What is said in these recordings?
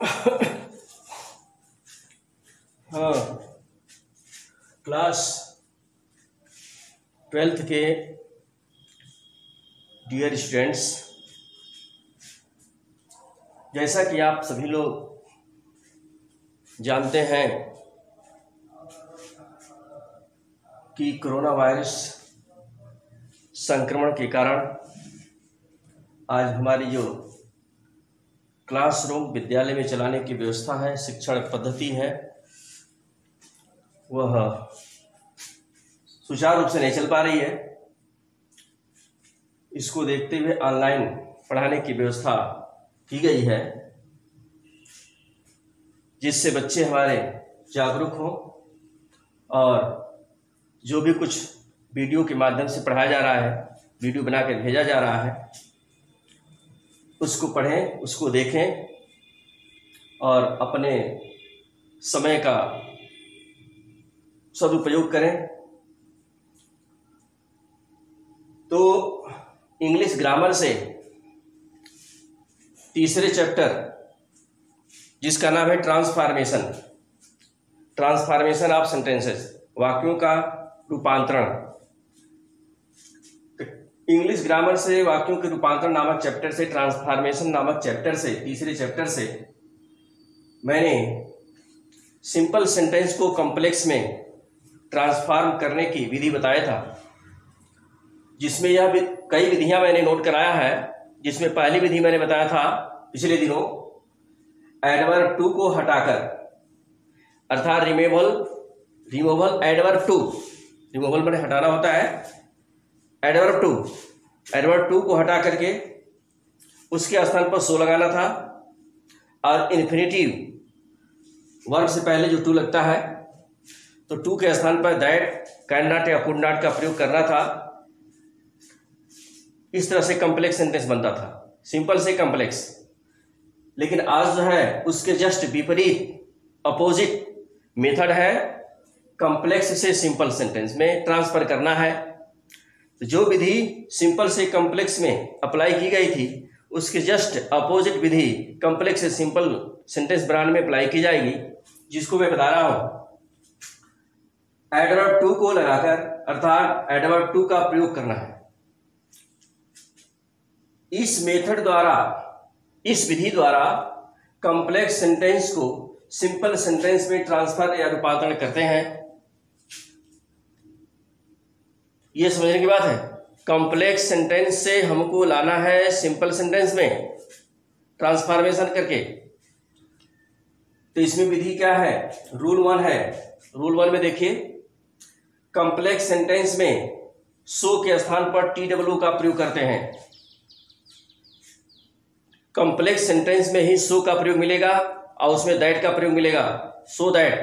हाँ, class 12th के dear students, जैसा कि आप सभी लोग जानते हैं कि कोरोना वायरस संक्रमण के कारण आज हमारी जो क्लासरूम विद्यालय में चलाने की व्यवस्था है, शिक्षण पद्धति है, वह सुचारू रूप से नहीं चल पा रही है। इसको देखते हुए ऑनलाइन पढ़ाने की व्यवस्था की गई है, जिससे बच्चे हमारे जागरूक हों और जो भी कुछ वीडियो के माध्यम से पढ़ाया जा रहा है, वीडियो बना कर भेजा जा रहा है, उसको पढ़ें, उसको देखें और अपने समय का सदुपयोग करें। तो इंग्लिश ग्रामर से तीसरे चैप्टर, जिसका नाम है ट्रांसफॉर्मेशन ऑफ सेंटेंसेस, वाक्यों का रूपांतरण। इंग्लिश ग्रामर से वाक्यों के रूपांतरण नामक चैप्टर से, ट्रांसफॉर्मेशन नामक चैप्टर से, तीसरे चैप्टर से मैंने सिंपल सेंटेंस को कॉम्प्लेक्स में ट्रांसफॉर्म करने की विधि बताया था, जिसमें यह कई विधियां मैंने नोट कराया है। जिसमें पहली विधि मैंने बताया था पिछले दिनों, एडवर्ब टू को हटाकर, अर्थात रिमूवल एडवर्ब टू, रिमूवल मैंने हटाना होता है, एडवर्ब टू को हटा करके उसके स्थान पर सो लगाना था और इन्फिनेटिव वर्ब से पहले जो टू लगता है, तो टू के स्थान पर दैट, कैन नॉट या कुड नॉट का प्रयोग करना था। इस तरह से कॉम्प्लेक्स सेंटेंस बनता था, सिंपल से कॉम्प्लेक्स। लेकिन आज जो है उसके जस्ट विपरीत, अपोजिट मेथड है, कॉम्प्लेक्स से सिंपल सेंटेंस में ट्रांसफर करना है। तो जो विधि सिंपल से कॉम्प्लेक्स में अप्लाई की गई थी, उसके जस्ट अपोजिट विधि कॉम्प्लेक्स से सिंपल सेंटेंस बनाने में अप्लाई की जाएगी, जिसको मैं बता रहा हूं। एडवर्ब टू को लगाकर, अर्थात एडवर्ब टू का प्रयोग करना है। इस मेथड द्वारा, इस विधि द्वारा कॉम्प्लेक्स सेंटेंस को सिंपल सेंटेंस में ट्रांसफर या रूपांतरण करते हैं। यह समझने की बात है। कॉम्प्लेक्स सेंटेंस से हमको लाना है सिंपल सेंटेंस में ट्रांसफॉर्मेशन करके। तो इसमें विधि क्या है? रूल 1 है। रूल 1 में देखिए, कॉम्प्लेक्स सेंटेंस में सो के स्थान पर TW का प्रयोग करते हैं। कॉम्प्लेक्स सेंटेंस में ही सो का प्रयोग मिलेगा और उसमें दैट का प्रयोग मिलेगा, सो दैट।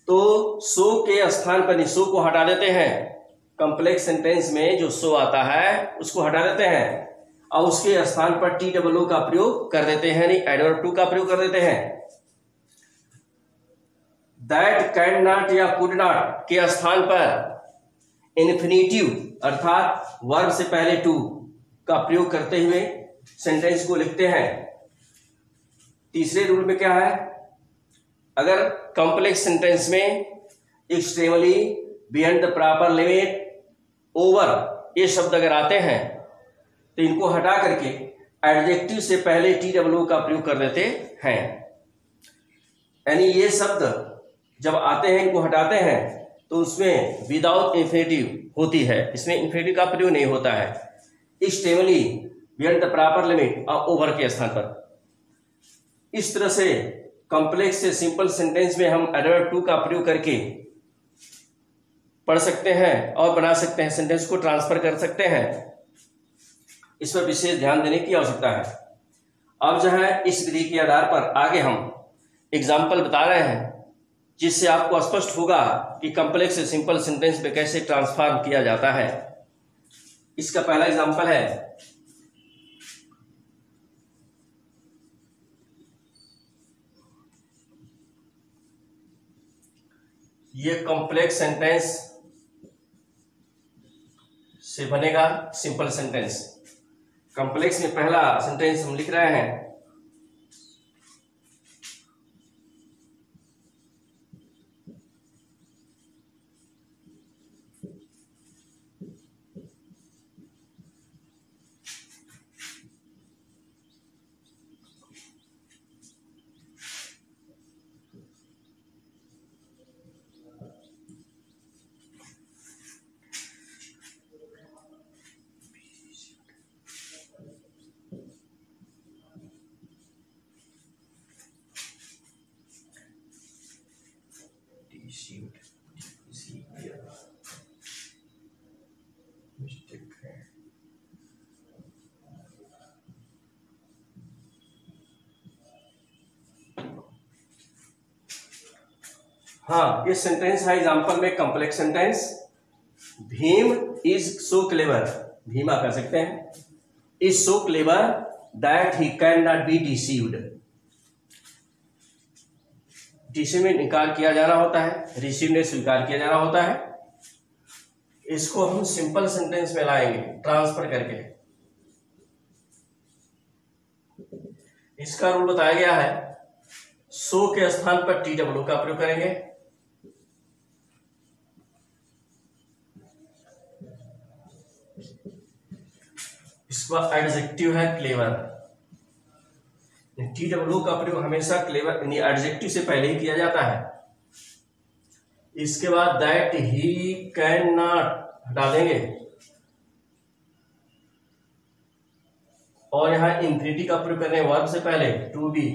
तो सो के स्थान पर सो को हटा देते हैं। कॉम्प्लेक्स सेंटेंस में जो सो आता है उसको हटा देते हैं और उसके स्थान पर TW का प्रयोग कर देते हैं, नहीं एडवर्ब टू का प्रयोग कर देते हैं। दैट, कैन नॉट या कुड नॉट के स्थान पर इन्फिनेटिव, अर्थात वर्ब से पहले टू का प्रयोग करते हुए सेंटेंस को लिखते हैं। तीसरे रूल में क्या है? अगर कॉम्प्लेक्स सेंटेंस में extremely, beyond the proper limit, over, ये शब्द अगर आते हैं तो इनको हटा करके एडजेक्टिव से पहले TW का प्रयोग कर देते हैं। यानी ये शब्द जब आते हैं, इनको हटाते हैं, तो उसमें विदाउट इन्फिनेटिव होती है, इसमें इन्फिनेटिव का प्रयोग नहीं होता है। Extremely, beyond the proper limit और ओवर के स्थान पर। इस तरह से कॉम्प्लेक्स से सिंपल सेंटेंस में हम एडवर्ब टू का प्रयोग करके पढ़ सकते हैं और बना सकते हैं, सेंटेंस को ट्रांसफर कर सकते हैं। इस पर विशेष ध्यान देने की आवश्यकता है। अब जो है इस विधि के आधार पर आगे हम एग्जाम्पल बता रहे हैं, जिससे आपको स्पष्ट होगा कि कॉम्प्लेक्स से सिंपल सेंटेंस में कैसे ट्रांसफॉर्म किया जाता है। इसका पहला एग्जाम्पल है, ये कॉम्प्लेक्स सेंटेंस से बनेगा सिंपल सेंटेंस। कॉम्प्लेक्स में पहला सेंटेंस हम लिख रहे हैं, हाँ, ये सेंटेंस है एग्जाम्पल में complex sentence. Bhim is so clever, Bhima कह सकते हैं, is so clever that he can not be deceived. Deceive में इनकार किया जाना होता है, रिसीव ने स्वीकार किया जाना होता है। इसको हम सिंपल सेंटेंस में लाएंगे ट्रांसफर करके। इसका रूल बताया गया है, सो के स्थान पर टी डब्ल्यू का प्रयोग करेंगे। इसका एडजेक्टिव है क्लेवर। टी डब्ल्यू का प्रयोग हमेशा क्लेवर यानी एडजेक्टिव से पहले ही किया जाता है। इसके बाद दैट ही कैन नॉट हटा देंगे और यहां इंफिनिटी का प्रयोग करें वर्ब से पहले, टू बी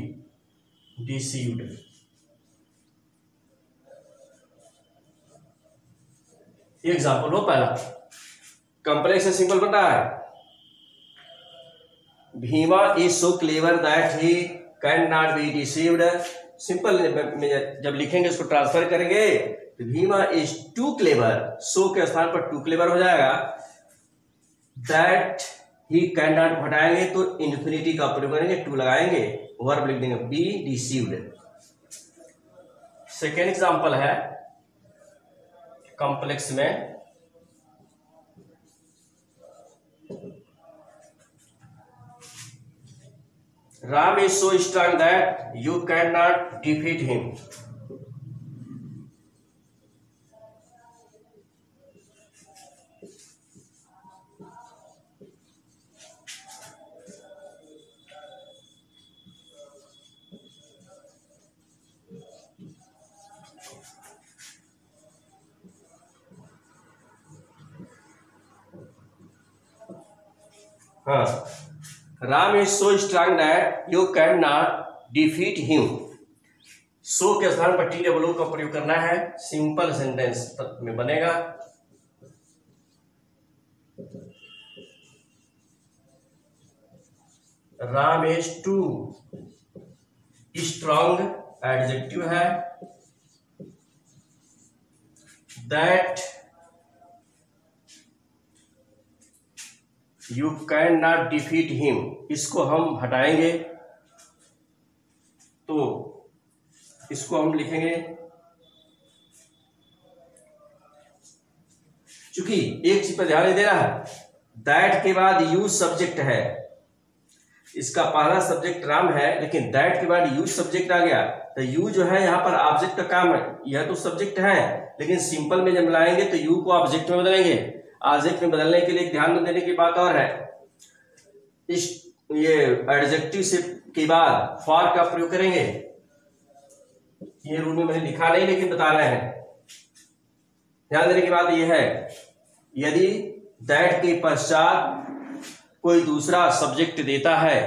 डिसीव्ड। एग्जाम्पल हो पहला, कॉम्प्लेक्स से सिंपल बन रहा है। Bhima is so clever that he can not be deceived. Simple में जब लिखेंगे इसको ट्रांसफर करेंगे तो भीमा इज टू क्लेवर, सो के स्थान पर टू क्लेवर हो जाएगा। दैट ही कैन नॉट हटाएंगे तो इन्फिनिटी का प्रयोग करेंगे, टू लगाएंगे, वर्ब लिख देंगे बी डिसीव्ड। सेकेंड एग्जांपल है कॉम्प्लेक्स में, Ram is so strong that you can not defeat him. हाँ, Ram is so strong that you can not defeat him. So के स्थान पर टी डब्ल्यू का प्रयोग करना है, सिंपल सेंटेंस में बनेगा। Ram is too strong, adjective है, that you can not defeat him. इसको हम हटाएंगे तो इसको हम लिखेंगे, चूंकि एक चीज पर ध्यान नहीं दे रहा है, दैट के बाद यूज सब्जेक्ट है। इसका पहला सब्जेक्ट राम है, लेकिन दैट के बाद यूज सब्जेक्ट आ गया तो यू जो है यहाँ पर ऑब्जेक्ट का काम है, यह तो सब्जेक्ट है, लेकिन सिंपल में जब लाएंगे तो यू को ऑब्जेक्ट में बदलेंगे। ऑब्जेक्ट में बदलने के लिए ध्यान देने की बात और है, इस ये एडजेक्टिव से के बाद फॉर का प्रयोग करेंगे। ये रूल में मैंने लिखा नहीं लेकिन बता रहे हैं। ध्यान देने की बात यह है, यदि दैट के पश्चात कोई दूसरा सब्जेक्ट देता है,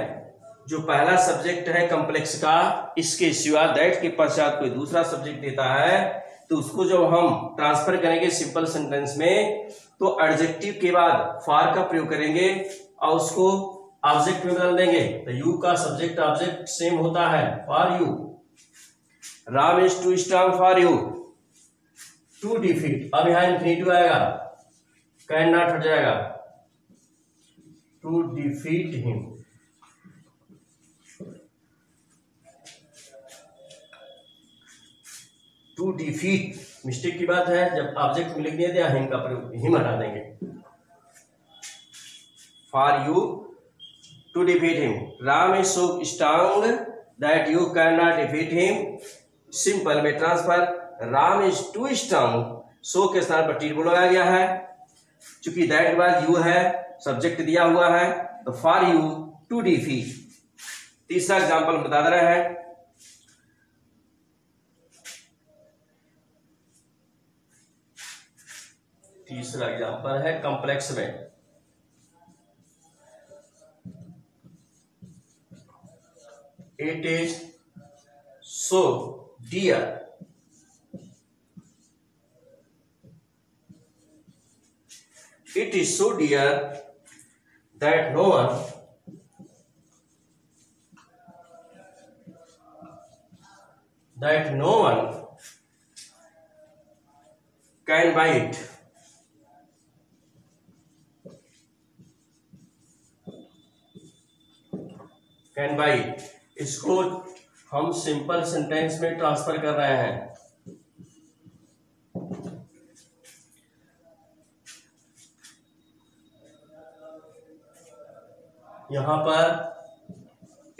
जो पहला सब्जेक्ट है कॉम्प्लेक्स का, इसके सिवा दैट के पश्चात कोई दूसरा सब्जेक्ट देता है तो उसको जब हम ट्रांसफर करेंगे सिंपल सेंटेंस में तो एडजेक्टिव के बाद फॉर का प्रयोग करेंगे और उसको ऑब्जेक्ट में बदल देंगे तो यू का सब्जेक्ट ऑब्जेक्ट सेम होता है, for you. Ram is too strong for you to defeat. अब यहां इन्फिनिटिव आएगा, कैन नॉट हट जाएगा, to defeat him. To defeat mistake की बात है, जब ऑब्जेक्ट में लिख दिया तो हिम का प्रयोग, हिम हटा देंगे। For you to defeat him, Ram is so strong that you can not defeat him. Simple में transfer, Ram is too strong, so के स्थान पर टी लगाया गया है, चूंकि दैट के बाद यू है, सब्जेक्ट दिया हुआ है तो फॉर यू टू डिफीट। तीसरा एग्जांपल बता दे रहे हैं, तीसरा एग्जांपल है कॉम्प्लेक्स में। It is so dear, it is so dear that no one can bite, can bite, इसको हम सिंपल सेंटेंस में ट्रांसफर कर रहे हैं। यहां पर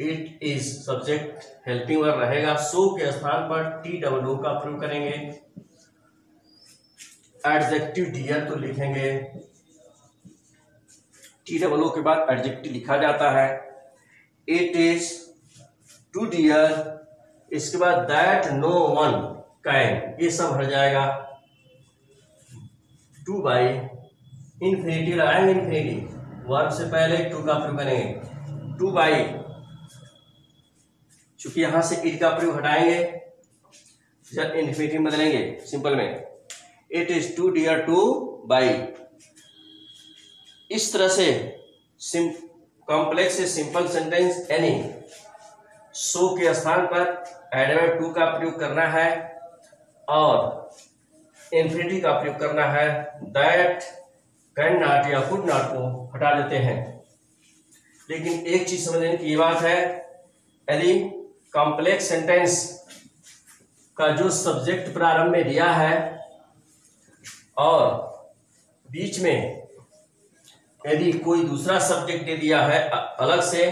it is subject helping verb रहेगा, सो के स्थान पर टी डब्ल्यू का प्रयोग करेंगे। एडजेक्टिव डियर तो लिखेंगे, टी डब्ल्यू के बाद एडजेक्टिव लिखा जाता है। इट इज टू डियर, इसके बाद दैट नो वन कैन, ये सब हट जाएगा। टू बाई, इन्फिनिटी लगाएंगे, इन्फिनिटी वर्ब से पहले टू का प्रयोग करेंगे। टू बाई, चूंकि यहां से इट का प्रयोग हटाएंगे, जब इन्फिनिटी बदलेंगे सिंपल में। It is too dear to buy. इस तरह से कॉम्प्लेक्स से सिंपल सेंटेंस एनी, सो के स्थान पर एडवर्ब टू का प्रयोग करना है और इन्फिनिटी का प्रयोग करना है। दैट, कैन नॉट या कुड नॉट को हटा देते हैं। लेकिन एक चीज समझने की ये बात है, यदि कॉम्प्लेक्स सेंटेंस का जो सब्जेक्ट प्रारंभ में दिया है और बीच में यदि कोई दूसरा सब्जेक्ट दे दिया है अलग से,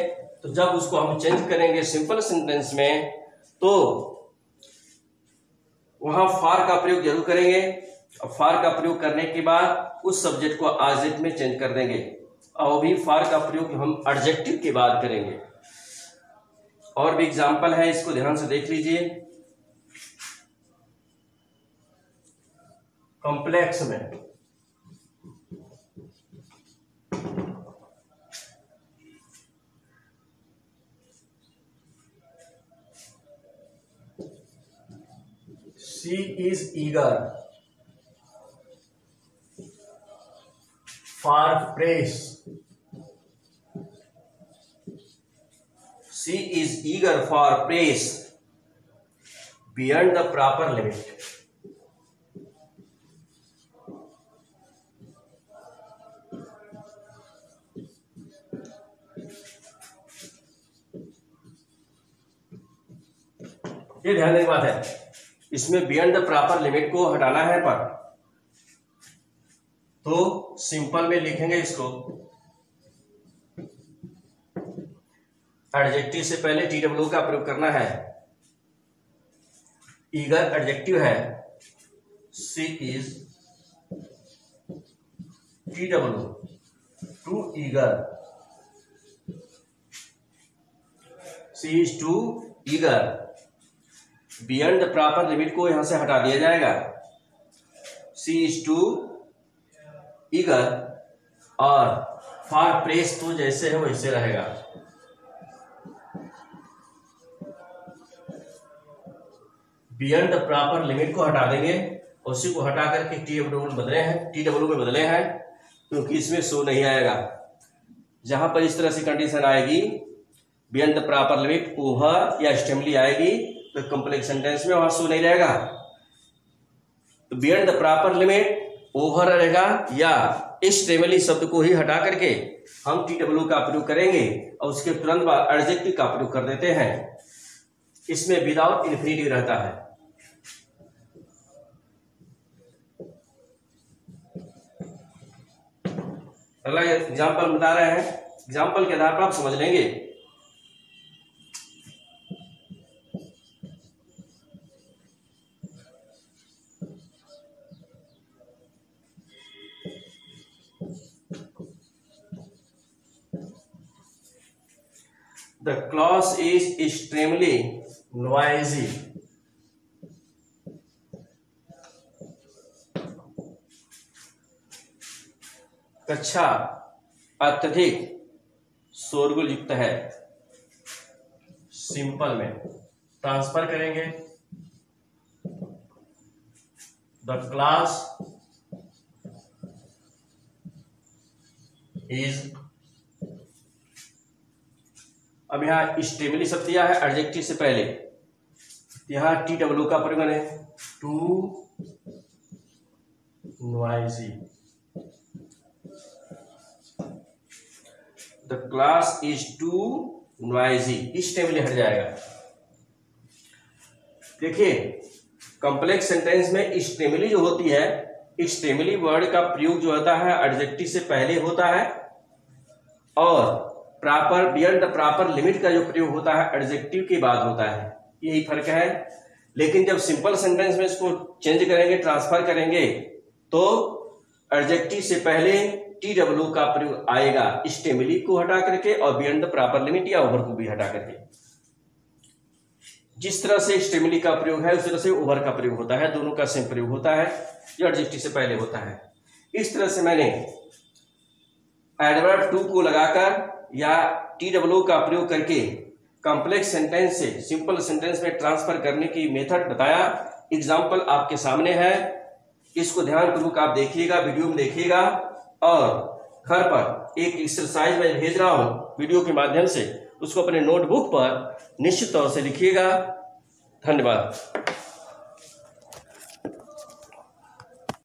तो जब उसको हम चेंज करेंगे सिंपल सेंटेंस में, तो वहां फॉर का प्रयोग जरूर करेंगे। फॉर का प्रयोग करने के बाद उस सब्जेक्ट को ऑब्जेक्ट में चेंज कर देंगे, और भी फॉर का प्रयोग हम एडजेक्टिव के बाद करेंगे। और भी एग्जांपल है, इसको ध्यान से देख लीजिए। कॉम्प्लेक्स में she is eager for press, she is eager for press beyond the proper limit. ये ध्यान देने की बात है, इसमें बियॉन्ड द प्रॉपर लिमिट को हटाना है पर, तो सिंपल में लिखेंगे इसको। एडजेक्टिव से पहले टी डब्ल्यू का प्रयोग करना है। ईगर एडजेक्टिव है, she is T W too eager, she is too eager. Beyond the proper limit को यहां से हटा दिया जाएगा। सी इज टू ईगर, और फॉर प्रेस तो जैसे है वैसे रहेगा। बियॉन्ड द प्रॉपर लिमिट को हटा देंगे, उसी को हटा करके टी डब्ल्यू बदले हैं, टी डब्ल्यू में बदले हैं, क्योंकि इसमें शो नहीं आएगा। जहां पर इस तरह से कंडीशन आएगी, beyond the proper limit over या स्टेमली आएगी, तो कॉम्प्लेक्स सेंटेंस में वहां शो नहीं रहेगा। तो beyond the proper limit over रहेगा, या इस स्टेमली शब्द को ही हटा करके हम टी डब्ल्यू का प्रयोग करेंगे और उसके तुरंत बाद एडजेक्टिव का प्रयोग कर देते हैं। इसमें विदाउट इन्फिनिटी रहता है। अगला एग्जाम्पल बता रहे हैं, एग्जाम्पल के आधार पर आप समझ लेंगे। The class is extremely noisy. कक्षा अत्यधिक शोरगुल युक्त है। सिंपल में ट्रांसफर करेंगे। The class is, अब यहाँ स्टेमली शब्द दिया है एडजेक्टिव से पहले, यहाँ टी डब्ल्यू का प्रयोग है, too noisy, the class is too noisy, स्टेमिली हट जाएगा। देखिए कॉम्प्लेक्स सेंटेंस में स्टेमिली जो होती है, स्टेमिली वर्ड का प्रयोग जो होता है एडजेक्टिव से पहले होता है, और proper beyond the proper limit का जो प्रयोग होता है एडजेक्टिव के बाद होता है। यही फर्क है। लेकिन जब सिंपल सेंटेंस में इसको चेंज करेंगे, ट्रांसफर करेंगे, तो एडजेक्टिव से पहले TW का प्रयोग आएगा स्टेमिली को हटा करके और बियॉन्ड द प्रॉपर लिमिट या ओवर को भी हटा करके। जिस तरह से स्टेमिली का प्रयोग है उस तरह से ओवर का प्रयोग होता है, दोनों का सेम प्रयोग होता है जो एडजेक्टिव से पहले होता है। इस तरह से मैंने एडवर्ब टू को लगाकर या TW का प्रयोग करके कॉम्प्लेक्स सेंटेंस से सिंपल सेंटेंस में ट्रांसफर करने की मेथड बताया। एग्जाम्पल आपके सामने है, इसको ध्यानपूर्वक आप देखिएगा, वीडियो में देखिएगा, और घर पर एक एक्सरसाइज में भेज रहा हूं वीडियो के माध्यम से, उसको अपने नोटबुक पर निश्चित तौर से लिखिएगा। धन्यवाद।